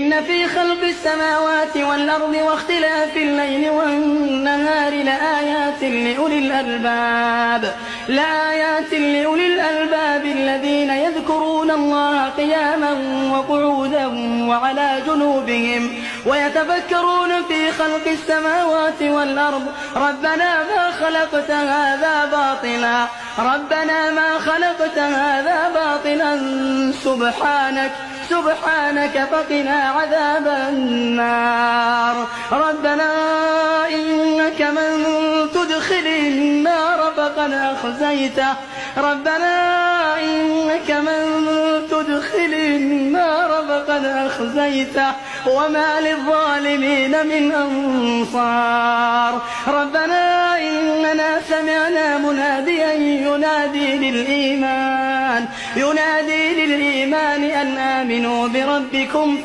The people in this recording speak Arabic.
إن في خلق السماوات والأرض واختلاف الليل والنهار لآيات لأولي الألباب الذين يذكرون الله قياما وقعودا وعلى جنوبهم ويتفكرون في خلق السماوات والأرض ربنا ما خلقت هذا باطلا سبحانك فقنا عذاب النار ربنا إنك من تدخل النار فقد أخزيته وما للظالمين من أنصار ربنا إننا سمعنا مناديا ينادي للإيمان أن آمنوا بربكم